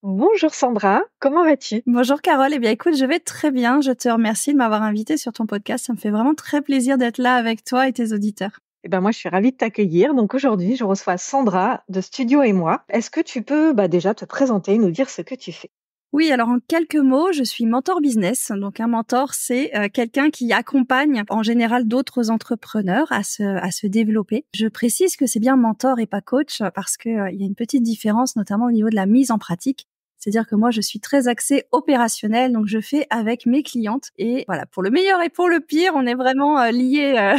Bonjour Sandra, comment vas-tu? Bonjour Carole, eh bien écoute, je vais très bien. Je te remercie de m'avoir invitée sur ton podcast. Ça me fait vraiment très plaisir d'être là avec toi et tes auditeurs. Moi, je suis ravie de t'accueillir. Donc aujourd'hui, je reçois Sandra de Studio et moi. Est-ce que tu peux déjà te présenter, nous dire ce que tu fais? Oui, alors en quelques mots, je suis mentor business. Donc un mentor, c'est quelqu'un qui accompagne en général d'autres entrepreneurs à se développer. Je précise que c'est bien mentor et pas coach parce que il y a une petite différence, notamment au niveau de la mise en pratique. C'est-à-dire que moi, je suis très axée opérationnelle, donc je fais avec mes clientes. Et voilà, pour le meilleur et pour le pire, on est vraiment liés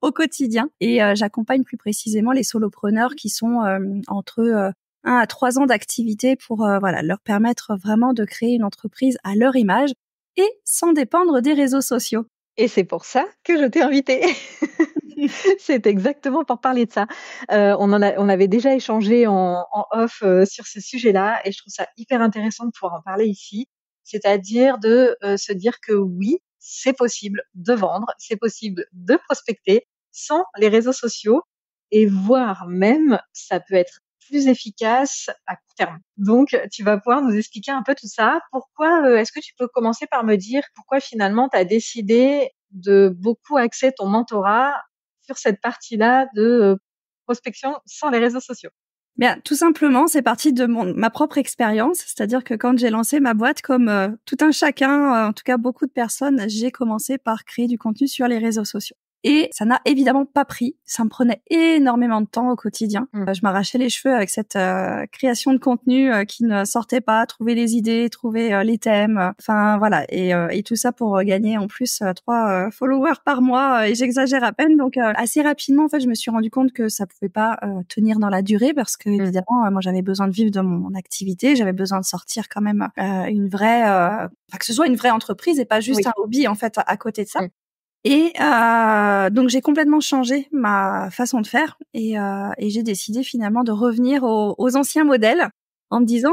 au quotidien. Et j'accompagne plus précisément les solopreneurs qui sont entre 1 à 3 ans d'activité pour leur permettre vraiment de créer une entreprise à leur image et sans dépendre des réseaux sociaux. Et c'est pour ça que je t'ai invitée. C'est exactement pour parler de ça. On avait déjà échangé en off sur ce sujet-là et je trouve ça hyper intéressant de pouvoir en parler ici. C'est-à-dire de se dire que oui, c'est possible de vendre, c'est possible de prospecter sans les réseaux sociaux et voire même ça peut être plus efficace à court terme. Donc, tu vas pouvoir nous expliquer un peu tout ça. Pourquoi, est-ce que tu peux commencer par me dire pourquoi finalement tu as décidé de beaucoup axer ton mentorat sur cette partie-là de prospection sans les réseaux sociaux? Bien, tout simplement, c'est parti de ma propre expérience, c'est-à-dire que quand j'ai lancé ma boîte, comme tout un chacun, en tout cas beaucoup de personnes, j'ai commencé par créer du contenu sur les réseaux sociaux. Et ça n'a évidemment pas pris. Ça me prenait énormément de temps au quotidien. Je m'arrachais les cheveux avec cette création de contenu qui ne sortait pas, trouver les idées, trouver les thèmes. Enfin voilà, et tout ça pour gagner en plus 3 followers par mois. Et j'exagère à peine. Donc assez rapidement, en fait, je me suis rendu compte que ça pouvait pas tenir dans la durée parce que évidemment, moi, j'avais besoin de vivre de mon activité. J'avais besoin de sortir quand même une vraie, que ce soit une vraie entreprise et pas juste un hobby en fait à côté de ça. Et donc j'ai complètement changé ma façon de faire et j'ai décidé finalement de revenir aux anciens modèles en me disant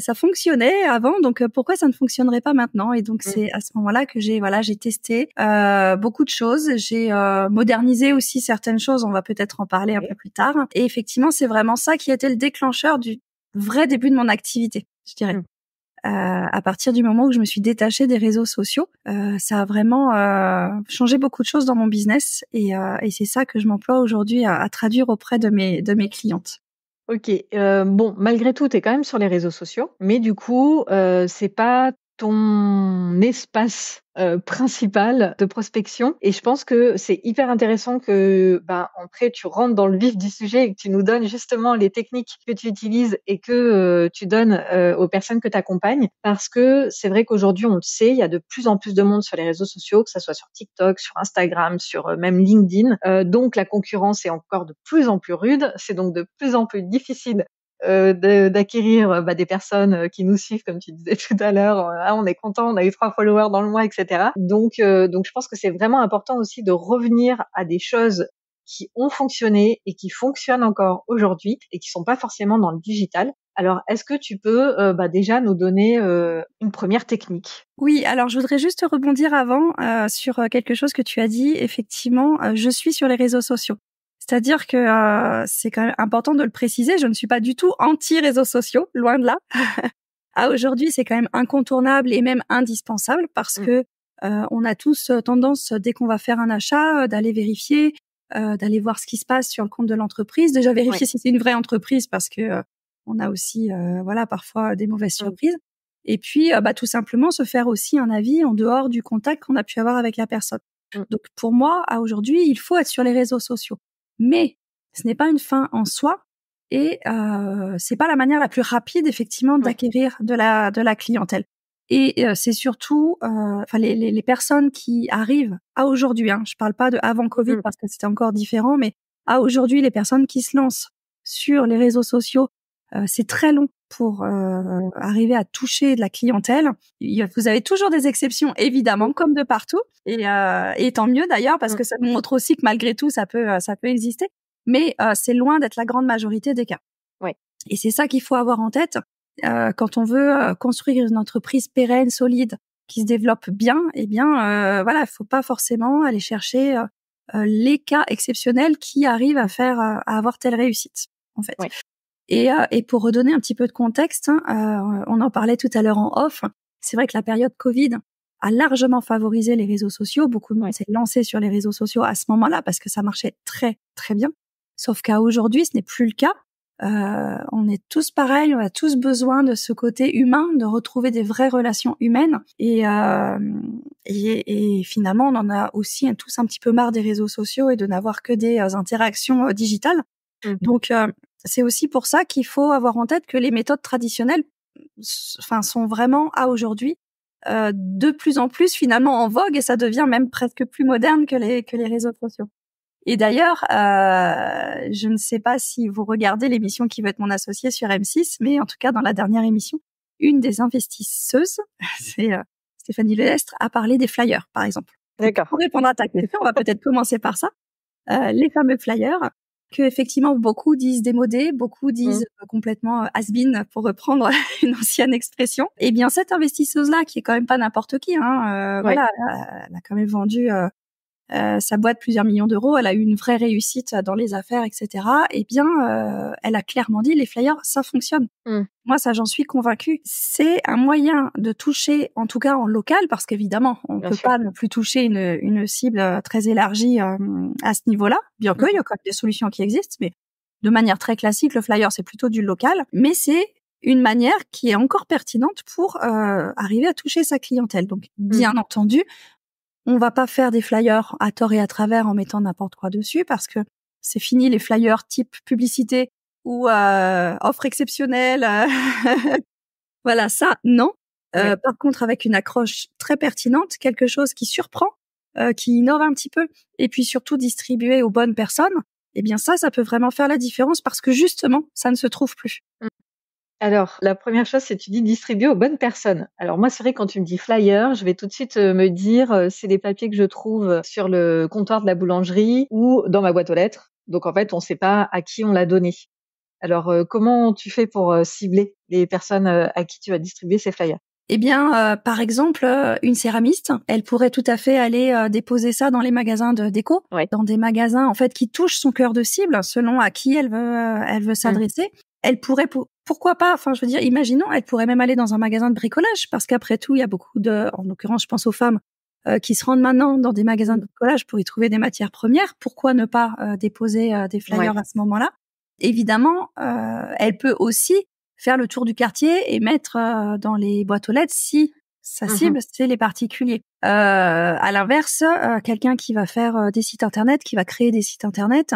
ça fonctionnait avant, donc pourquoi ça ne fonctionnerait pas maintenant? Et donc c'est à ce moment-là que j'ai testé beaucoup de choses, j'ai modernisé aussi certaines choses, on va peut-être en parler un peu plus tard. Et effectivement, c'est vraiment ça qui a été le déclencheur du vrai début de mon activité, je dirais. À partir du moment où je me suis détachée des réseaux sociaux, ça a vraiment changé beaucoup de choses dans mon business et c'est ça que je m'emploie aujourd'hui à traduire auprès de mes clientes. OK, bon, malgré tout, tu es quand même sur les réseaux sociaux, mais du coup, c'est pas ton espace, principal de prospection et je pense que c'est hyper intéressant que, après tu rentres dans le vif du sujet et que tu nous donnes justement les techniques que tu utilises et que, tu donnes, aux personnes que tu accompagnes. Parce que c'est vrai qu'aujourd'hui, on le sait, il y a de plus en plus de monde sur les réseaux sociaux, que ça soit sur TikTok, sur Instagram, sur, même LinkedIn, donc la concurrence est encore de plus en plus rude. C'est donc de plus en plus difficile d'acquérir des personnes qui nous suivent, comme tu disais tout à l'heure. On est content, on a eu 3 followers dans le mois, etc. Donc je pense que c'est vraiment important aussi de revenir à des choses qui ont fonctionné et qui fonctionnent encore aujourd'hui et qui sont pas forcément dans le digital. Alors, est-ce que tu peux déjà nous donner une première technique? Oui, alors je voudrais juste rebondir avant sur quelque chose que tu as dit. Effectivement, je suis sur les réseaux sociaux. C'est-à-dire que c'est quand même important de le préciser, je ne suis pas du tout anti-réseaux sociaux, loin de là. Aujourd'hui, c'est quand même incontournable et même indispensable parce que on a tous tendance, dès qu'on va faire un achat, d'aller vérifier, d'aller voir ce qui se passe sur le compte de l'entreprise. Déjà vérifier si c'est une vraie entreprise parce que on a aussi parfois des mauvaises surprises. Et puis tout simplement se faire aussi un avis en dehors du contact qu'on a pu avoir avec la personne. Donc pour moi, à aujourd'hui, il faut être sur les réseaux sociaux. Mais ce n'est pas une fin en soi et c'est pas la manière la plus rapide effectivement d'acquérir de la clientèle. Et c'est surtout les personnes qui arrivent à aujourd'hui, je parle pas de avant Covid parce que c'était encore différent, mais à aujourd'hui, les personnes qui se lancent sur les réseaux sociaux, c'est très long pour arriver à toucher de la clientèle. Vous avez toujours des exceptions, évidemment, comme de partout, et tant mieux d'ailleurs, parce que ça nous montre aussi que malgré tout, ça peut exister, mais c'est loin d'être la grande majorité des cas. Ouais. Et c'est ça qu'il faut avoir en tête quand on veut construire une entreprise pérenne, solide, qui se développe bien. Eh bien, il faut pas forcément aller chercher les cas exceptionnels qui arrivent à avoir telle réussite, en fait. Ouais. Et pour redonner un petit peu de contexte, on en parlait tout à l'heure en off, c'est vrai que la période Covid a largement favorisé les réseaux sociaux. Beaucoup de monde s'est lancé sur les réseaux sociaux à ce moment-là parce que ça marchait très, très bien. Sauf qu'à aujourd'hui, ce n'est plus le cas. On est tous pareils, on a tous besoin de ce côté humain, de retrouver des vraies relations humaines. Et finalement, on en a aussi tous un petit peu marre des réseaux sociaux et de n'avoir que des interactions digitales. Donc, c'est aussi pour ça qu'il faut avoir en tête que les méthodes traditionnelles, sont vraiment à aujourd'hui de plus en plus finalement en vogue, et ça devient même presque plus moderne que les réseaux sociaux. Et d'ailleurs, je ne sais pas si vous regardez l'émission Qui veut être mon associé sur M6, mais en tout cas dans la dernière émission, une des investisseuses, c'est Stéphanie Lelestre, a parlé des flyers, par exemple. D'accord. Pour répondre à ta question, on va peut-être commencer par ça. Les fameux flyers, que effectivement beaucoup disent démodés, beaucoup disent complètement has-been, pour reprendre une ancienne expression. Eh bien, cette investisseuse-là, qui est quand même pas n'importe qui, voilà, elle a quand même vendu sa boîte plusieurs millions d'euros, elle a eu une vraie réussite dans les affaires, etc. Eh bien, elle a clairement dit, les flyers, ça fonctionne. Moi, ça, j'en suis convaincue. C'est un moyen de toucher, en tout cas en local, parce qu'évidemment, on peut pas non plus toucher une cible très élargie à ce niveau-là, bien qu'il y a quand même des solutions qui existent, mais de manière très classique, le flyer, c'est plutôt du local, mais c'est une manière qui est encore pertinente pour arriver à toucher sa clientèle. Donc, bien entendu, on va pas faire des flyers à tort et à travers en mettant n'importe quoi dessus, parce que c'est fini les flyers type publicité ou offre exceptionnelle. Voilà, ça, non. Par contre, avec une accroche très pertinente, quelque chose qui surprend, qui innove un petit peu, et puis surtout distribué aux bonnes personnes, eh bien ça peut vraiment faire la différence, parce que justement, ça ne se trouve plus. Alors, la première chose, c'est tu dis distribuer aux bonnes personnes. Alors moi, c'est vrai, quand tu me dis flyer, je vais tout de suite me dire, c'est des papiers que je trouve sur le comptoir de la boulangerie ou dans ma boîte aux lettres. Donc en fait, on ne sait pas à qui on l'a donné. Alors, comment tu fais pour cibler les personnes à qui tu vas distribuer ces flyers? Eh bien, par exemple, une céramiste, elle pourrait tout à fait aller déposer ça dans les magasins de déco, dans des magasins en fait qui touchent son cœur de cible selon à qui elle veut s'adresser. Elle pourrait, pourquoi pas, enfin je veux dire, imaginons, elle pourrait même aller dans un magasin de bricolage, parce qu'après tout, il y a beaucoup en l'occurrence, je pense aux femmes qui se rendent maintenant dans des magasins de bricolage pour y trouver des matières premières. Pourquoi ne pas déposer des flyers à ce moment-là? Évidemment, elle peut aussi faire le tour du quartier et mettre dans les boîtes aux lettres si sa cible, c'est les particuliers. À l'inverse, quelqu'un qui va faire des sites internet, qui va créer des sites internet,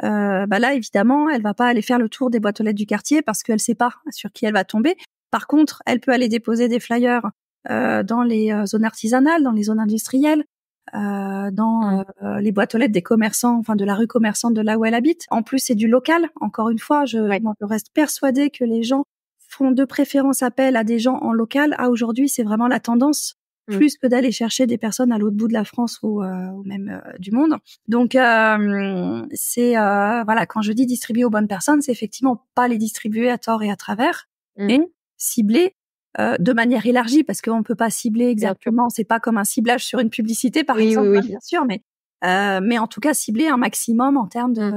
là, évidemment, elle va pas aller faire le tour des boîtes aux lettres du quartier, parce qu'elle sait pas sur qui elle va tomber. Par contre, elle peut aller déposer des flyers dans les zones artisanales, dans les zones industrielles, dans les boîtes aux lettres des commerçants, enfin de la rue commerçante de là où elle habite. En plus, c'est du local. Encore une fois, je reste persuadée que les gens font de préférence appel à des gens en local. Aujourd'hui, c'est vraiment la tendance, plus que d'aller chercher des personnes à l'autre bout de la France ou même du monde. Donc, c'est voilà, quand je dis distribuer aux bonnes personnes, c'est effectivement pas les distribuer à tort et à travers, mais cibler de manière élargie, parce qu'on peut pas cibler exactement, c'est pas comme un ciblage sur une publicité par exemple, bien sûr, mais en tout cas cibler un maximum en termes de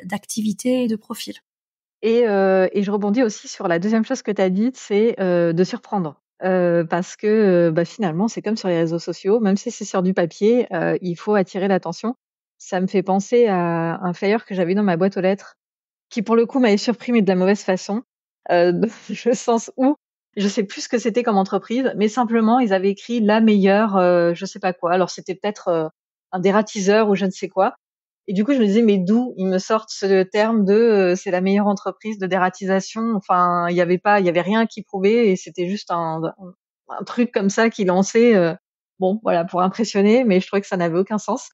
d'activité et de profil. Et je rebondis aussi sur la deuxième chose que tu as dite, c'est de surprendre. Parce que finalement, c'est comme sur les réseaux sociaux, même si c'est sur du papier, il faut attirer l'attention. Ça me fait penser à un flyer que j'avais dans ma boîte aux lettres, qui pour le coup m'avait surpris, mais de la mauvaise façon, dans le sens où je sais plus ce que c'était comme entreprise, mais simplement ils avaient écrit la meilleure, je sais pas quoi. Alors c'était peut-être un dératiseur ou je ne sais quoi. Et du coup, je me disais, mais d'où ils me sortent ce terme de c'est la meilleure entreprise de dératisation? Enfin, il y avait rien qui prouvait, et c'était juste un truc comme ça qu'ils lançaient, bon, voilà, pour impressionner, mais je trouvais que ça n'avait aucun sens.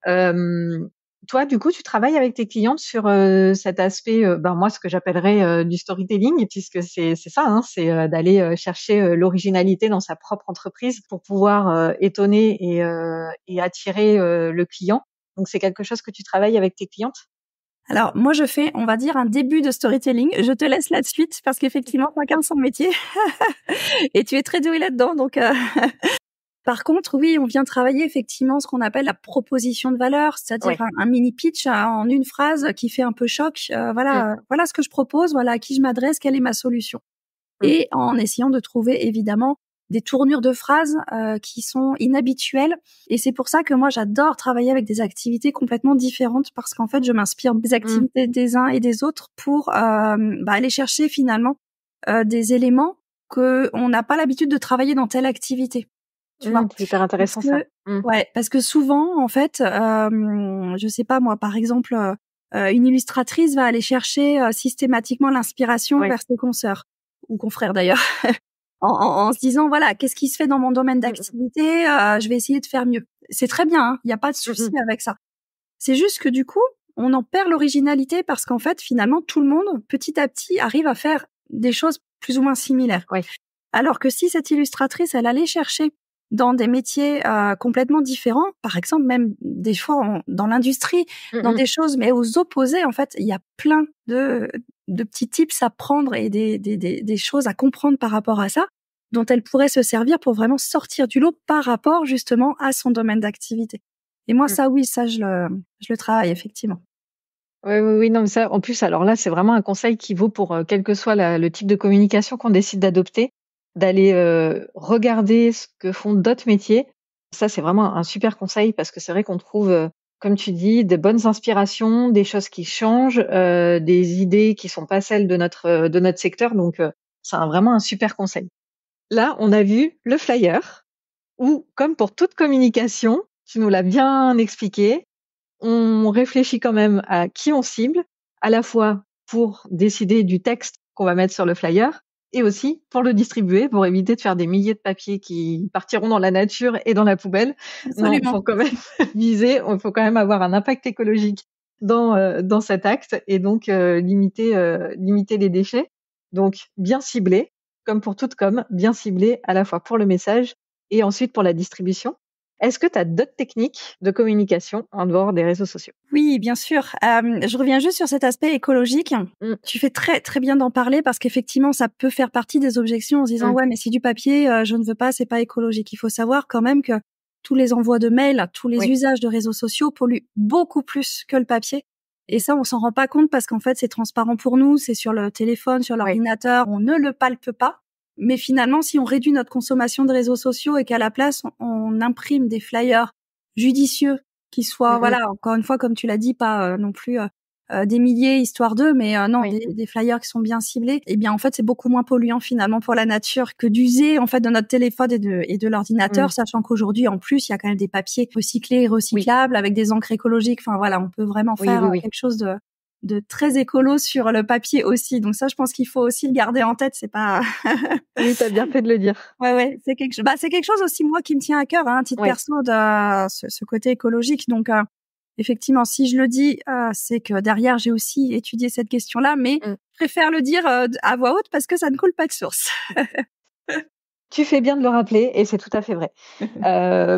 Toi, du coup, tu travailles avec tes clientes sur cet aspect, moi, ce que j'appellerais du storytelling, puisque c'est ça, hein, c'est d'aller chercher l'originalité dans sa propre entreprise pour pouvoir étonner et attirer le client. Donc, c'est quelque chose que tu travailles avec tes clientes? Alors, moi, je fais, on va dire, un début de storytelling. Je te laisse la suite, parce qu'effectivement, chacun son métier. Et tu es très douée là-dedans, donc Par contre, oui, on vient travailler effectivement ce qu'on appelle la proposition de valeur, c'est-à-dire un mini pitch en une phrase qui fait un peu choc. Voilà ce que je propose, voilà à qui je m'adresse, quelle est ma solution. Et en essayant de trouver évidemment des tournures de phrases qui sont inhabituelles. Et c'est pour ça que moi, j'adore travailler avec des activités complètement différentes parce qu'en fait, je m'inspire des activités des uns et des autres pour aller chercher finalement des éléments que on n'a pas l'habitude de travailler dans telle activité. Tu vois, c'est hyper intéressant ça. Ouais, parce que souvent, en fait, je sais pas moi, par exemple, une illustratrice va aller chercher systématiquement l'inspiration vers ses consoeurs ou confrères d'ailleurs, en se disant voilà, qu'est-ce qui se fait dans mon domaine d'activité, je vais essayer de faire mieux. C'est très bien, hein, il y a pas de souci avec ça. C'est juste que du coup, on en perd l'originalité parce qu'en fait, finalement, tout le monde, petit à petit, arrive à faire des choses plus ou moins similaires. Alors que si cette illustratrice, elle allait chercher dans des métiers complètement différents, par exemple même des fois dans l'industrie, dans des choses mais aux opposés, en fait, il y a plein de petits tips à prendre et des choses à comprendre par rapport à ça, dont elle pourrait se servir pour vraiment sortir du lot par rapport justement à son domaine d'activité. Et moi, ça, oui, ça, je le travaille effectivement. Oui, non, mais ça, en plus, alors là, c'est vraiment un conseil qui vaut pour quel que soit le type de communication qu'on décide d'adopter, d'aller regarder ce que font d'autres métiers. Ça, c'est vraiment un super conseil parce que c'est vrai qu'on trouve, comme tu dis, des bonnes inspirations, des choses qui changent, des idées qui sont pas celles de notre secteur. Donc, c'est vraiment un super conseil. Là, on a vu le flyer où, comme pour toute communication, tu nous l'as bien expliqué, on réfléchit quand même à qui on cible, à la fois pour décider du texte qu'on va mettre sur le flyer et aussi pour le distribuer, pour éviter de faire des milliers de papiers qui partiront dans la nature et dans la poubelle. Absolument. Non, faut quand même viser, il faut quand même avoir un impact écologique dans cet acte et donc limiter les déchets. Donc bien ciblé, comme pour toute com, bien ciblé à la fois pour le message et ensuite pour la distribution. Est-ce que tu as d'autres techniques de communication en dehors des réseaux sociaux? Oui, bien sûr. Je reviens juste sur cet aspect écologique. Tu fais très très bien d'en parler parce qu'effectivement, ça peut faire partie des objections en se disant ouais, mais c'est du papier, je ne veux pas, c'est pas écologique. Il faut savoir quand même que tous les envois de mails, tous les usages de réseaux sociaux polluent beaucoup plus que le papier. Et ça, on s'en rend pas compte parce qu'en fait, c'est transparent pour nous, c'est sur le téléphone, sur l'ordinateur, on ne le palpe pas. Mais finalement, si on réduit notre consommation de réseaux sociaux et qu'à la place, on imprime des flyers judicieux qui soient, voilà, encore une fois, comme tu l'as dit, pas non plus des milliers histoire d'eux, mais non, des flyers qui sont bien ciblés, eh bien en fait c'est beaucoup moins polluant finalement pour la nature que d'user en fait de notre téléphone et de l'ordinateur, sachant qu'aujourd'hui en plus il y a quand même des papiers recyclés et recyclables avec des encres écologiques. Enfin voilà, on peut vraiment faire quelque chose de très écolo sur le papier aussi. Donc ça, je pense qu'il faut aussi le garder en tête. C'est pas. Oui, t'as bien fait de le dire. Ouais, c'est quelque chose. C'est quelque chose aussi moi qui me tient à cœur, hein, titre perso, de ce côté écologique. Donc effectivement, si je le dis, c'est que derrière j'ai aussi étudié cette question-là, mais je préfère le dire à voix haute parce que ça ne coule pas de source. Tu fais bien de le rappeler et c'est tout à fait vrai.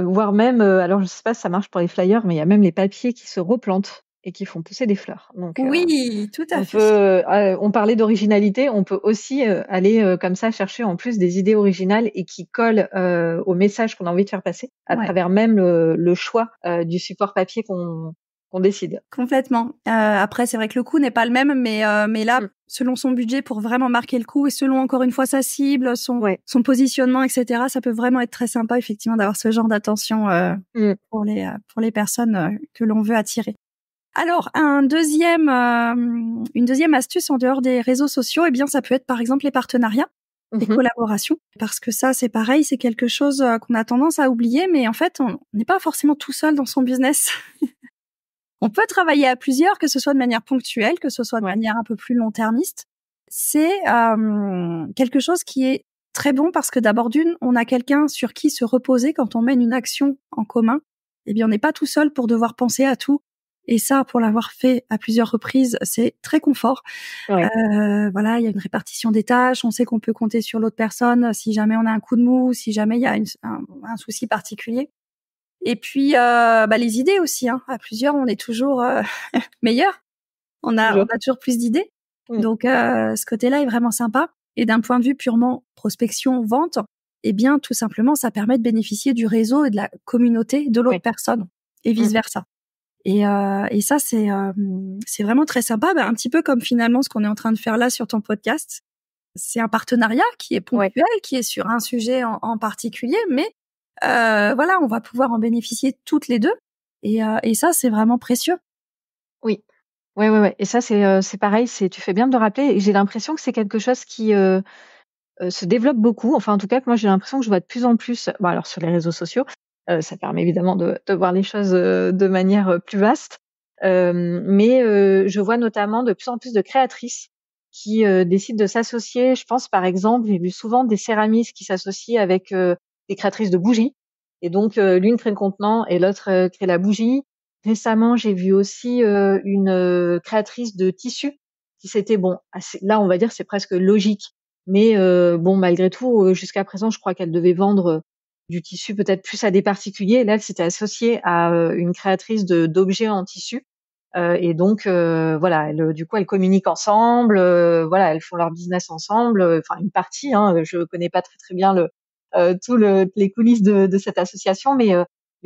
Voire même, alors je sais pas si ça marche pour les flyers, mais il y a même les papiers qui se replantent et qui font pousser des fleurs. Donc, oui, tout à fait. On parlait d'originalité, on peut aussi aller comme ça chercher en plus des idées originales et qui collent au message qu'on a envie de faire passer à travers même le choix du support papier qu'on décide. Complètement. Après, c'est vrai que le coût n'est pas le même, mais là, selon son budget, pour vraiment marquer le coup et selon encore une fois sa cible, son positionnement, etc., ça peut vraiment être très sympa effectivement d'avoir ce genre d'attention pour les personnes que l'on veut attirer. Alors, une deuxième astuce en dehors des réseaux sociaux, eh bien, ça peut être par exemple les partenariats, les collaborations, parce que ça, c'est pareil, c'est quelque chose qu'on a tendance à oublier, mais en fait, on n'est pas forcément tout seul dans son business. On peut travailler à plusieurs, que ce soit de manière ponctuelle, que ce soit de manière un peu plus long-termiste. C'est quelque chose qui est très bon parce que d'abord on a quelqu'un sur qui se reposer quand on mène une action en commun. Eh bien, on n'est pas tout seul pour devoir penser à tout. Et ça, pour l'avoir fait à plusieurs reprises, c'est très confort. Voilà, il y a une répartition des tâches. On sait qu'on peut compter sur l'autre personne si jamais on a un coup de mou, si jamais il y a un souci particulier. Et puis, les idées aussi. Hein. À plusieurs, on est toujours meilleur. On a toujours plus d'idées. Donc, ce côté-là est vraiment sympa. Et d'un point de vue purement prospection, vente, eh bien, tout simplement, ça permet de bénéficier du réseau et de la communauté de l'autre personne et vice versa. Et ça, c'est vraiment très sympa. Un petit peu comme finalement ce qu'on est en train de faire là sur ton podcast. C'est un partenariat qui est ponctuel, qui est sur un sujet en particulier, mais voilà, on va pouvoir en bénéficier toutes les deux. Et ça, c'est vraiment précieux. Oui. Ouais. Et ça, c'est pareil. Tu fais bien de le rappeler. Et j'ai l'impression que c'est quelque chose qui se développe beaucoup. Enfin, en tout cas, que moi, j'ai l'impression que je vois de plus en plus. Bon, alors sur les réseaux sociaux, ça permet évidemment de voir les choses de manière plus vaste. Mais je vois notamment de plus en plus de créatrices qui décident de s'associer. Je pense, par exemple, j'ai vu souvent des céramistes qui s'associent avec des créatrices de bougies. Et donc, l'une crée le contenant et l'autre crée la bougie. Récemment, j'ai vu aussi une créatrice de tissus qui s'était là, on va dire, c'est presque logique. Mais malgré tout, jusqu'à présent, je crois qu'elle devait vendre du tissu peut-être plus à des particuliers. Et là, elle s'était associée à une créatrice d'objets en tissu. Et donc, voilà, du coup, elles communiquent ensemble. Voilà, elles font leur business ensemble. Enfin, une partie. Je connais pas très bien les coulisses de cette association, mais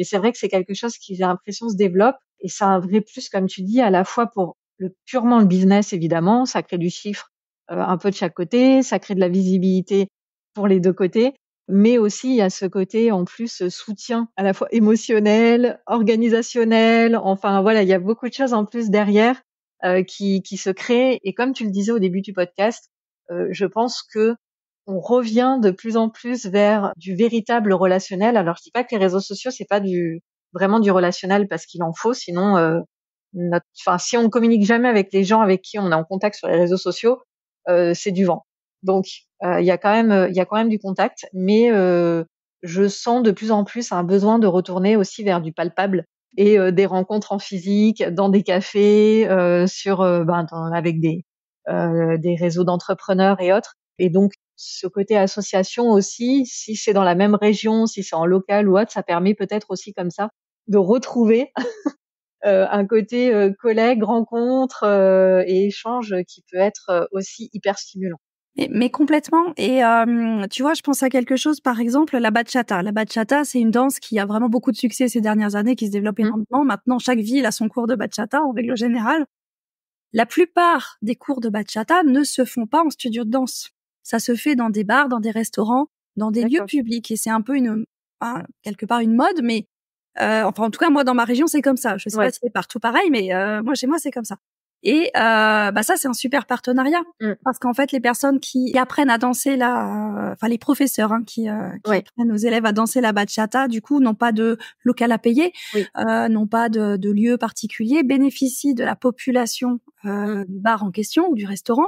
c'est vrai que c'est quelque chose qui, j'ai l'impression, se développe. Et c'est un vrai plus, comme tu dis, à la fois pour purement le business, évidemment. Ça crée du chiffre un peu de chaque côté, ça crée de la visibilité pour les deux côtés, mais aussi il y a ce côté en plus soutien à la fois émotionnel, organisationnel, enfin voilà, il y a beaucoup de choses en plus derrière qui se créent. Et comme tu le disais au début du podcast, je pense que on revient de plus en plus vers du véritable relationnel. Alors je dis pas que les réseaux sociaux c'est pas vraiment du relationnel, parce qu'il en faut, sinon si on communique jamais avec les gens avec qui on est en contact sur les réseaux sociaux, c'est du vent. Donc il y a quand même du contact, mais je sens de plus en plus un besoin de retourner aussi vers du palpable et des rencontres en physique, dans des cafés, avec des réseaux d'entrepreneurs et autres. Et donc ce côté association aussi, si c'est dans la même région, si c'est en local ou autre, ça permet peut-être aussi comme ça de retrouver un côté collègue, rencontre et échange qui peut être aussi hyper stimulant. Mais complètement. Et tu vois, je pense à quelque chose, par exemple, la bachata. La bachata, c'est une danse qui a vraiment beaucoup de succès ces dernières années, qui se développe énormément. Maintenant, chaque ville a son cours de bachata, en règle générale. La plupart des cours de bachata ne se font pas en studio de danse. Ça se fait dans des bars, dans des restaurants, dans des lieux publics. Et c'est un peu quelque part une mode, mais enfin, en tout cas, moi, dans ma région, c'est comme ça. Je sais pas si c'est partout pareil, mais moi, chez moi, c'est comme ça. Et ça, c'est un super partenariat, parce qu'en fait, les personnes qui apprennent à danser les professeurs qui apprennent aux élèves à danser la bachata, du coup, n'ont pas de local à payer, n'ont pas de lieu particulier, bénéficient de la population du bar en question ou du restaurant.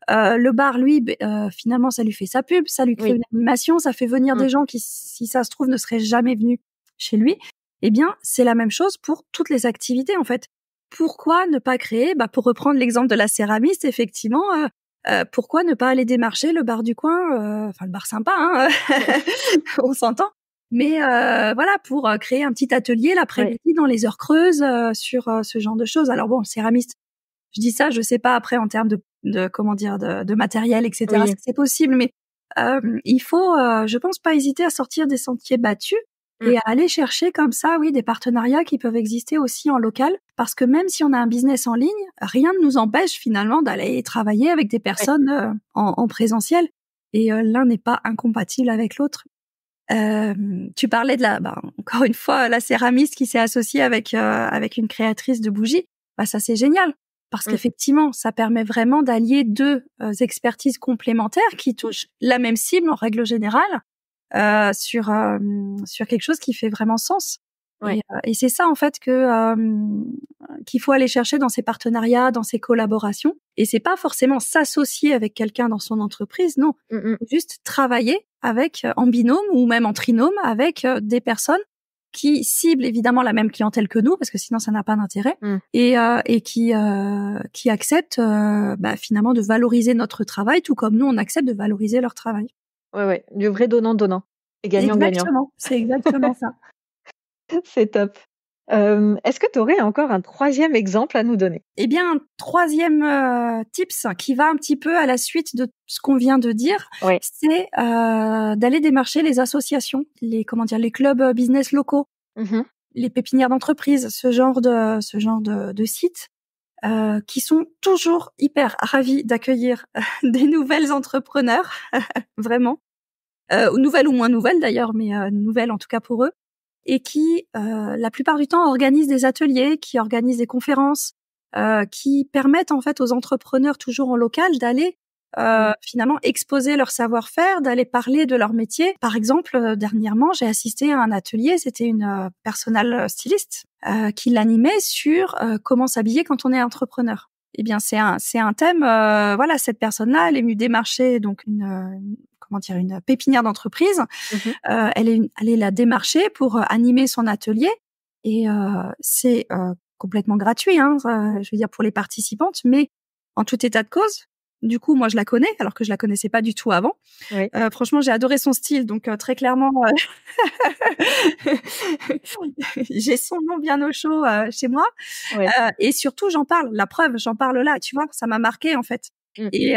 Le bar, lui, finalement, ça lui fait sa pub, ça lui crée une animation, ça fait venir des gens qui, si ça se trouve, ne seraient jamais venus chez lui. Eh bien, c'est la même chose pour toutes les activités, en fait. Pourquoi ne pas créer, pour reprendre l'exemple de la céramiste, effectivement, pourquoi ne pas aller démarcher le bar du coin, le bar sympa, on s'entend, mais voilà, pour créer un petit atelier l'après-midi dans les heures creuses sur ce genre de choses. Alors bon, céramiste, je dis ça, je sais pas après en termes de matériel, etc. C'est possible, mais il faut, je pense, pas hésiter à sortir des sentiers battus et à aller chercher comme ça, des partenariats qui peuvent exister aussi en local, parce que même si on a un business en ligne, rien ne nous empêche finalement d'aller travailler avec des personnes en présentiel, et l'un n'est pas incompatible avec l'autre. Tu parlais de encore une fois, la céramiste qui s'est associée avec une créatrice de bougies. Ça, c'est génial, parce qu'effectivement, ça permet vraiment d'allier deux expertises complémentaires qui touchent la même cible en règle générale, sur quelque chose qui fait vraiment sens. Et c'est ça en fait qu'il faut aller chercher dans ces partenariats, dans ces collaborations. Et c'est pas forcément s'associer avec quelqu'un dans son entreprise, non. Juste travailler avec en binôme ou même en trinôme avec des personnes qui ciblent évidemment la même clientèle que nous, parce que sinon ça n'a pas d'intérêt, et qui acceptent finalement de valoriser notre travail, tout comme nous on accepte de valoriser leur travail. Ouais, du vrai donnant-donnant. Et gagnant-gagnant. Exactement, c'est exactement ça. C'est top. Est-ce que tu aurais encore un troisième exemple à nous donner? Eh bien, un troisième tips qui va un petit peu à la suite de ce qu'on vient de dire, Ouais. c'est d'aller démarcher les associations, les clubs business locaux, Mmh. les pépinières d'entreprise, ce genre de sites qui sont toujours hyper ravis d'accueillir des nouvelles entrepreneurs, vraiment, nouvelles ou moins nouvelles d'ailleurs, mais nouvelles en tout cas pour eux, et qui, la plupart du temps, organisent des ateliers, qui organisent des conférences, qui permettent en fait aux entrepreneurs toujours en local d'aller Mmh. finalement exposer leur savoir-faire, d'aller parler de leur métier. Par exemple, dernièrement, j'ai assisté à un atelier, c'était une personal styliste qui l'animait sur comment s'habiller quand on est entrepreneur. Eh bien, c'est un thème. Voilà, cette personne-là, elle est venue démarcher donc une pépinière d'entreprise. Mmh. Elle est la démarcher pour animer son atelier et c'est complètement gratuit, hein, je veux dire pour les participantes, mais en tout état de cause. Du coup, moi, je la connais alors que je la connaissais pas du tout avant. Oui. Franchement, j'ai adoré son style, donc très clairement, j'ai son nom bien au chaud chez moi. Ouais. Et surtout, j'en parle. La preuve, j'en parle là, tu vois? Ça m'a marqué en fait. Mmh. Et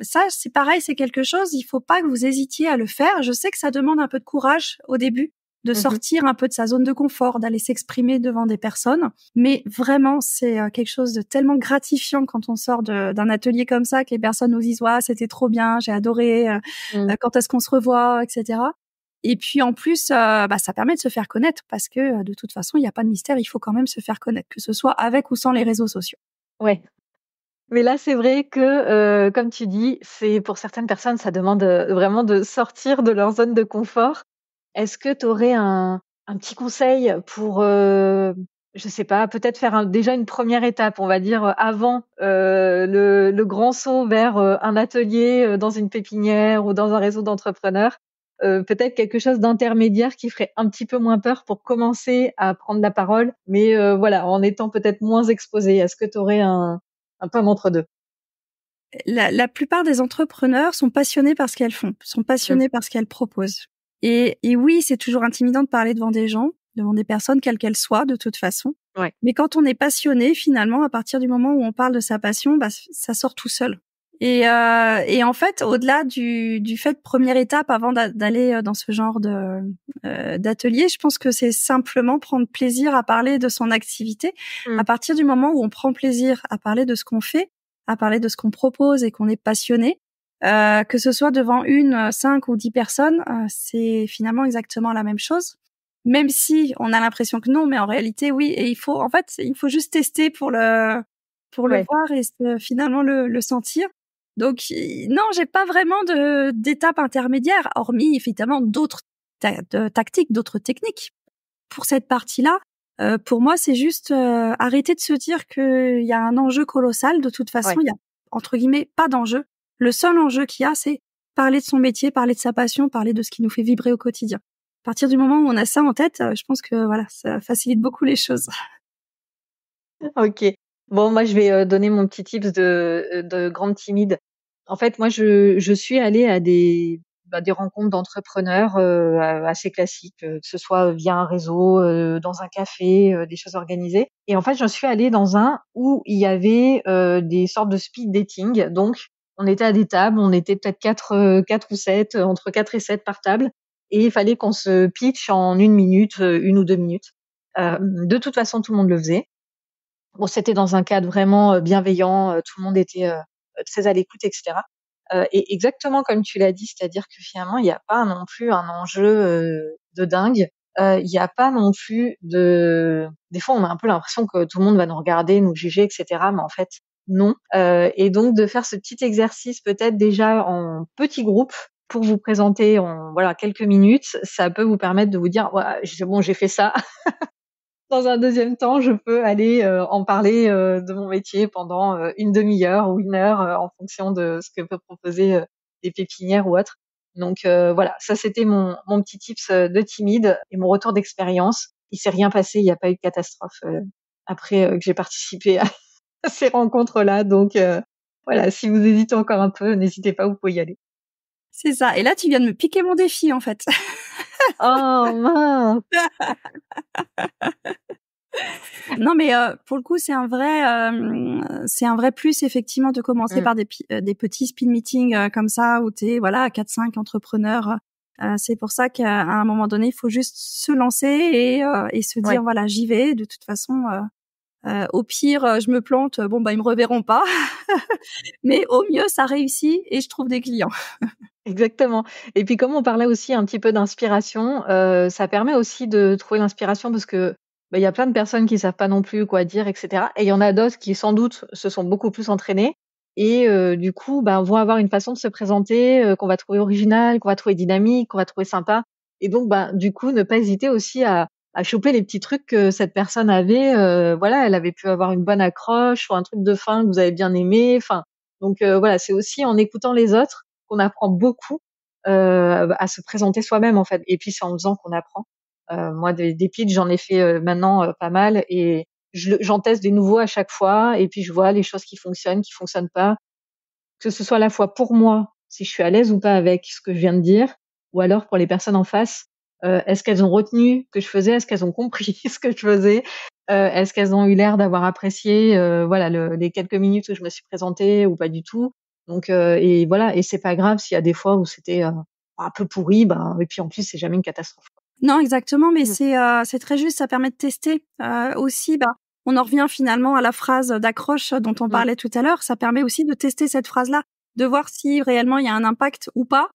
ça, c'est pareil, c'est quelque chose, il faut pas que vous hésitiez à le faire. Je sais que ça demande un peu de courage au début, de Mmh. sortir un peu de sa zone de confort, d'aller s'exprimer devant des personnes. Mais vraiment, c'est quelque chose de tellement gratifiant quand on sort d'un atelier comme ça, que les personnes nous disent: «Waouh, c'était trop bien, j'ai adoré, Mmh. quand est-ce qu'on se revoit?» et cetera. Et puis en plus, ça permet de se faire connaître parce que, de toute façon, il y a pas de mystère, il faut quand même se faire connaître, que ce soit avec ou sans les réseaux sociaux. Ouais. Mais là, c'est vrai que, comme tu dis, c'est pour certaines personnes, ça demande, vraiment de sortir de leur zone de confort. Est-ce que tu aurais un petit conseil pour, je sais pas, peut-être faire déjà une première étape, on va dire, avant, le grand saut vers, un atelier, dans une pépinière ou dans un réseau d'entrepreneurs? Peut-être quelque chose d'intermédiaire qui ferait un petit peu moins peur pour commencer à prendre la parole, mais, voilà, en étant peut-être moins exposé. Est-ce que tu aurais un peu un entre-deux? La plupart des entrepreneurs sont passionnés par ce qu'elles font, sont Mmh. passionnés par ce qu'elles proposent. Et oui, c'est toujours intimidant de parler devant des gens, devant des personnes, quelles qu'elles soient, de toute façon. Ouais. Mais quand on est passionné, finalement, à partir du moment où on parle de sa passion, ça sort tout seul. Et en fait, au-delà du fait première étape avant d'aller dans ce genre d'atelier, je pense que c'est simplement prendre plaisir à parler de son activité. À Mmh. partir du moment où on prend plaisir à parler de ce qu'on fait, à parler de ce qu'on propose et qu'on est passionné, que ce soit devant 5 ou 10 personnes, c'est finalement exactement la même chose. Même si on a l'impression que non, mais en réalité oui. Et il faut juste tester pour le Ouais. voir et finalement le sentir. Donc non, j'ai pas vraiment d'étape intermédiaire, hormis évidemment d'autres tactiques, d'autres techniques. Pour cette partie-là, pour moi, c'est juste, arrêter de se dire qu'il y a un enjeu colossal. De toute façon, Ouais. il y a, entre guillemets, «pas d'enjeu». Le seul enjeu qu'il y a, c'est parler de son métier, parler de sa passion, parler de ce qui nous fait vibrer au quotidien. À partir du moment où on a ça en tête, je pense que voilà, ça facilite beaucoup les choses. OK. Bon, moi, je vais, donner mon petit tips de grande timide. En fait, moi, je suis allée à des rencontres d'entrepreneurs, assez classiques, que ce soit via un réseau, dans un café, des choses organisées et en fait, j'en suis allée dans un où il y avait, des sortes de speed dating. Donc on était à des tables, on était peut-être 4 ou 7, entre 4 et 7 par table et il fallait qu'on se pitch en 1 minute, 1 ou 2 minutes. De toute façon, tout le monde le faisait. Bon, c'était dans un cadre vraiment, bienveillant, tout le monde était, très à l'écoute et cetera. Et exactement comme tu l'as dit, c'est-à-dire que finalement, il y a pas non plus un enjeu, de dingue. Il y a pas non plus des fois, on a un peu l'impression que tout le monde va nous regarder, nous juger et cetera, mais en fait, non. Et donc de faire ce petit exercice peut-être déjà en petit groupe pour vous présenter en, voilà, quelques minutes, ça peut vous permettre de vous dire: «Ouais, j'ai fait ça». Dans un deuxième temps, je peux aller, en parler, de mon métier pendant, une demi-heure ou 1 heure, en fonction de ce que peut proposer, les pépinières ou autres. Donc voilà, ça c'était mon petit tips, de timide et mon retour d'expérience. Il s'est rien passé, il y a pas eu de catastrophe, après, que j'ai participé à ces rencontres-là. Donc voilà, si vous hésitez encore un peu, n'hésitez pas, vous pouvez y aller. C'est ça. Et là, tu viens de me piquer mon défi, en fait. Oh mince! Non, mais pour le coup, c'est un vrai plus effectivement de commencer par des petits speed meetings comme ça où t'es voilà 4-5 entrepreneurs. C'est pour ça qu'à un moment donné, il faut juste se lancer et se dire voilà, j'y vais. De toute façon, au pire, je me plante. Bon bah ils me reverront pas, mais au mieux ça réussit et je trouve des clients. Exactement. Et puis comme on parlait aussi un petit peu d'inspiration, ça permet aussi de trouver l'inspiration parce que, bah, il y a plein de personnes qui savent pas non plus quoi dire et cetera et il y en a d'autres qui sans doute se sont beaucoup plus entraînées et du coup, bah, vont avoir une façon de se présenter, qu'on va trouver originale, qu'on va trouver dynamique, qu'on va trouver sympa et donc bah, du coup, ne pas hésiter aussi à choper les petits trucs que cette personne avait, voilà, elle avait pu avoir une bonne accroche ou un truc de fin que vous avez bien aimé, enfin donc voilà, c'est aussi en écoutant les autres qu'on apprend beaucoup à se présenter soi-même en fait. Et puis c'est en faisant qu'on apprend. Moi des pitchs, j'en ai fait maintenant pas mal et j'en teste des nouveaux à chaque fois et puis je vois les choses qui fonctionnent pas. Que ce soit à la fois pour moi, si je suis à l'aise ou pas avec ce que je viens de dire, ou alors pour les personnes en face, est-ce qu'elles ont retenu ce que je faisais? Est-ce qu'elles ont compris ce que je faisais? Est-ce qu'elles ont eu l'air d'avoir apprécié, voilà les quelques minutes où je me suis présentée ou pas du tout? Donc et voilà et c'est pas grave s'il y a des fois où c'était, un peu pourri, ben et puis en plus c'est jamais une catastrophe. Non, exactement, mais Mmh. c'est très juste, ça permet de tester. Aussi, bah, on en revient finalement à la phrase d'accroche dont on Mmh. parlait tout à l'heure. Ça permet aussi de tester cette phrase-là, de voir si réellement il y a un impact ou pas,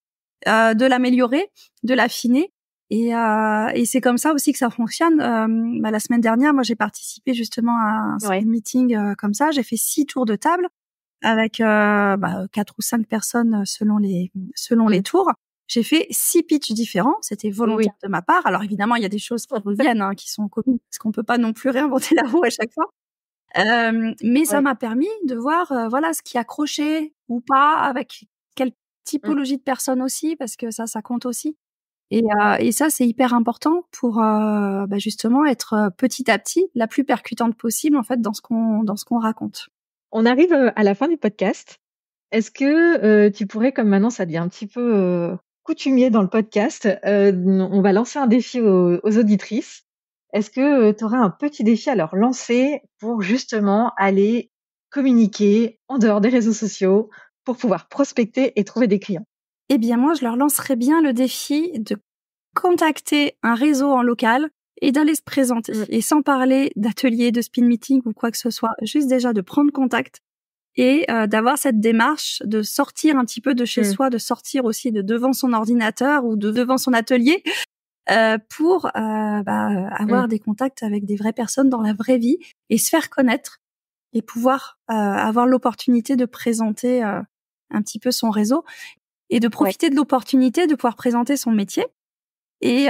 de l'améliorer, de l'affiner et c'est comme ça aussi que ça fonctionne. Bah, la semaine dernière, moi, j'ai participé justement à un Ouais. speed meeting, comme ça. J'ai fait 6 tours de table avec, bah, 4 ou 5 personnes selon les Mmh. tours. J'ai fait 6 pitchs différents, c'était Oui. volontaire de ma part. Alors évidemment, il y a des choses qui reviennent, hein, qui sont communes, parce qu'on peut pas non plus réinventer la roue à chaque fois. Mais ça Ouais. m'a permis de voir, voilà, ce qui accrochait ou pas, avec quelle Mmh. typologie de personnes aussi, parce que ça compte aussi. Et ça, c'est hyper important pour, bah, justement être, petit à petit, la plus percutante possible, en fait, dans ce qu'on raconte. On arrive, à la fin du podcast. Est-ce que, tu pourrais, comme maintenant ça devient un petit peu, coutumier dans le podcast, on va lancer un défi aux auditrices. Est-ce que, tu aurais un petit défi à leur lancer pour justement aller communiquer en dehors des réseaux sociaux pour pouvoir prospecter et trouver des clients? Eh bien, moi, je leur lancerais bien le défi de contacter un réseau en local et d'aller se présenter. Mmh. Et sans parler d'atelier, de speed meeting ou quoi que ce soit, juste déjà de prendre contact et d'avoir cette démarche de sortir un petit peu de chez Mmh. soi, de sortir aussi de devant son ordinateur ou de devant son atelier, pour, bah, Mmh. avoir des contacts avec des vraies personnes dans la vraie vie et se faire connaître et pouvoir, avoir l'opportunité de présenter, un petit peu son réseau et de Ouais. profiter de l'opportunité de pouvoir présenter son métier. Et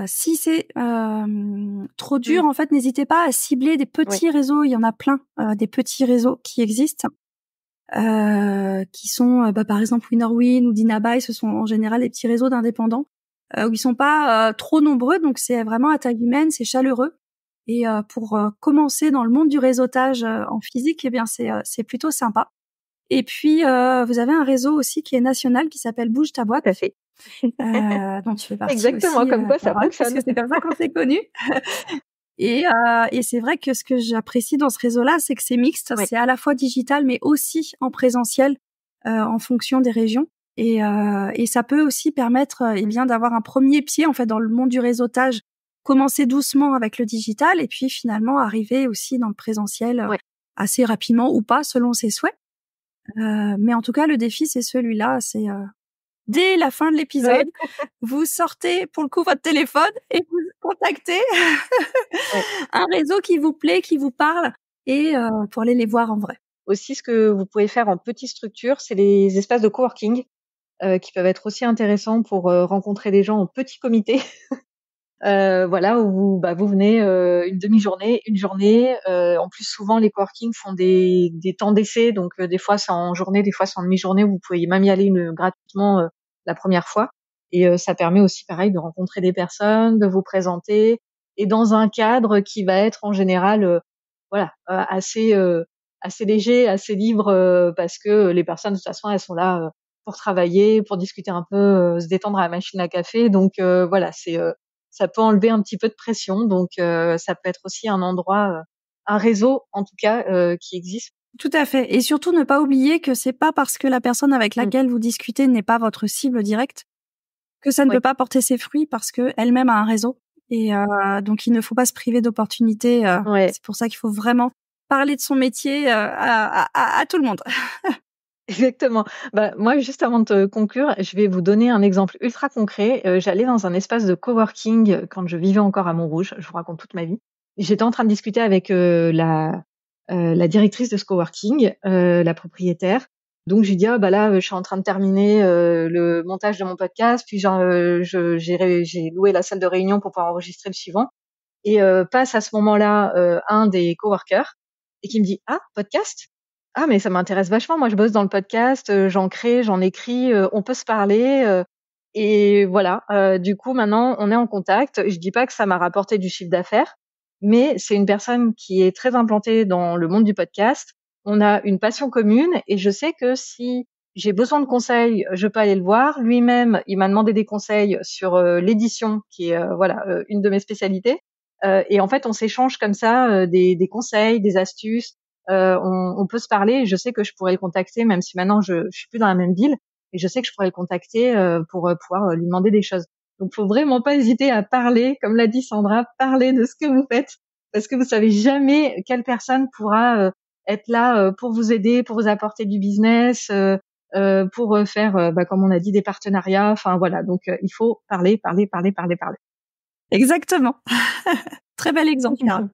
si c'est, trop Mmh. dur, en fait, n'hésitez pas à cibler des Ouais. petits réseaux. Il y en a plein, des petits réseaux qui existent, qui sont, bah, par exemple Winnerwin ou Dinabuy. Ce sont en général des petits réseaux d'indépendants, où ils sont pas, trop nombreux, donc c'est vraiment à taille humaine, c'est chaleureux et pour, commencer dans le monde du réseautage, en physique, eh bien c'est plutôt sympa. Et puis, vous avez un réseau aussi qui est national qui s'appelle Bouge ta Tout boîte, à fait. dont tu fais partie Exactement, aussi, comme quoi bah, ça voilà, parce fonctionne. que c'est comme ça qu'on s'est connus. Et c'est vrai que ce que j'apprécie dans ce réseau-là, c'est que c'est mixte. Ouais. C'est à la fois digital, mais aussi en présentiel, en fonction des régions. Et ça peut aussi permettre, eh bien, d'avoir un premier pied, en fait, dans le monde du réseautage. Commencer doucement avec le digital et puis finalement arriver aussi dans le présentiel, Ouais. assez rapidement ou pas selon ses souhaits. Mais en tout cas, le défi, c'est celui-là, c'est, dès la fin de Ouais. l'épisode, vous sortez pour le coup votre téléphone et vous contactez Ouais. un réseau qui vous plaît, qui vous parle et pour aller les voir en vrai. Aussi, ce que vous pouvez faire en petite structure, c'est les espaces de coworking, qui peuvent être aussi intéressants pour, rencontrer des gens en petit comité. Voilà, où vous venez, une demi-journée, une journée. En plus, souvent, les coworking font des temps d'essai, donc des fois, c'est en journée, des fois, c'est en demi-journée. Vous pouvez même y aller gratuitement, la première fois et ça permet aussi, pareil, de rencontrer des personnes, de vous présenter et dans un cadre qui va être en général, voilà, assez léger, assez libre, parce que les personnes, de toute façon, elles sont là, pour travailler, pour discuter un peu, se détendre à la machine à café. Donc voilà, ça peut enlever un petit peu de pression, donc ça peut être aussi un endroit, un réseau, en tout cas, qui existe. Tout à fait. Et surtout, ne pas oublier que c'est pas parce que la personne avec laquelle vous discutez n'est pas votre cible directe que ça ne Oui. peut pas porter ses fruits parce que elle-même a un réseau. Et donc, il ne faut pas se priver d'opportunités. Ouais. C'est pour ça qu'il faut vraiment parler de son métier à tout le monde. Exactement. Bah, moi, juste avant de te conclure, je vais vous donner un exemple ultra concret. J'allais dans un espace de coworking quand je vivais encore à Montrouge. Je vous raconte toute ma vie. J'étais en train de discuter avec la directrice de ce coworking, la propriétaire. Donc, je lui dis, ah, bah là, je suis en train de terminer le montage de mon podcast. Puis, genre, j'ai loué la salle de réunion pour pouvoir enregistrer le suivant. Et passe à ce moment-là un des coworkers et qui me dit, ah, podcast? Ah, mais ça m'intéresse vachement. Moi, je bosse dans le podcast, j'en crée, j'en écris, on peut se parler. Et voilà. Du coup, maintenant, on est en contact. Je dis pas que ça m'a rapporté du chiffre d'affaires, mais c'est une personne qui est très implantée dans le monde du podcast. On a une passion commune et je sais que si j'ai besoin de conseils, je peux aller le voir. Lui-même, il m'a demandé des conseils sur l'édition, qui est une de mes spécialités. Et en fait, on s'échange comme ça des conseils, des astuces. On peut se parler. Et je sais que je pourrais le contacter, même si maintenant je suis plus dans la même ville. Et je sais que je pourrais le contacter pour pouvoir lui demander des choses. Donc, faut vraiment pas hésiter à parler, comme l'a dit Sandra, parler de ce que vous faites, parce que vous savez jamais quelle personne pourra être là pour vous aider, pour vous apporter du business, pour faire, comme on a dit, des partenariats. Enfin voilà. Donc, il faut parler, parler, parler, parler, parler. Exactement. Très bel exemple, Carole.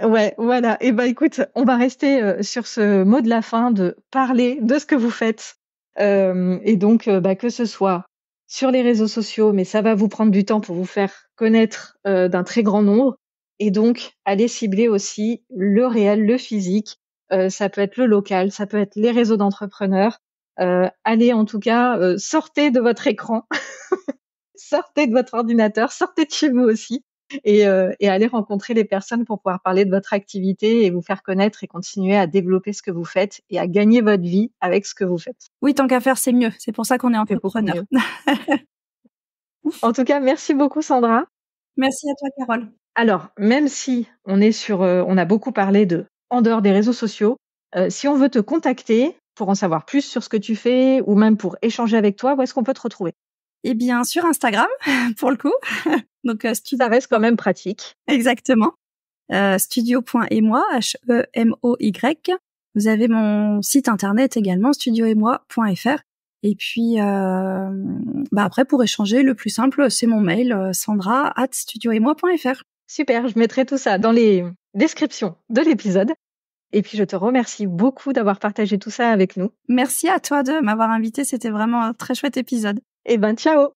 Ouais, voilà. Et écoute, on va rester sur ce mot de la fin de parler de ce que vous faites. Et donc, que ce soit sur les réseaux sociaux, mais ça va vous prendre du temps pour vous faire connaître d'un très grand nombre. Et donc, allez cibler aussi le réel, le physique. Ça peut être le local, ça peut être les réseaux d'entrepreneurs. Allez, en tout cas, sortez de votre écran, sortez de votre ordinateur, sortez de chez vous aussi et aller rencontrer les personnes pour pouvoir parler de votre activité et vous faire connaître et continuer à développer ce que vous faites et à gagner votre vie avec ce que vous faites. Oui, tant qu'à faire, c'est mieux. C'est pour ça qu'on est C'est beaucoup entrepreneur. mieux. En tout cas, merci beaucoup Sandra. Merci à toi, Carole. Alors, même si on est on a beaucoup parlé de en dehors des réseaux sociaux, si on veut te contacter pour en savoir plus sur ce que tu fais ou même pour échanger avec toi, où est-ce qu'on peut te retrouver? Eh bien, sur Instagram, pour le coup. Donc, Ça reste quand même pratique. Exactement. Studio.emoi, H-E-M-O-Y. Vous avez mon site internet également, studioemoi.fr. Et puis, après, pour échanger, le plus simple, c'est mon mail, sandra@studioemoi.fr. Super, je mettrai tout ça dans les descriptions de l'épisode. Et puis, je te remercie beaucoup d'avoir partagé tout ça avec nous. Merci à toi de m'avoir invité. C'était vraiment un très chouette épisode. Et ciao!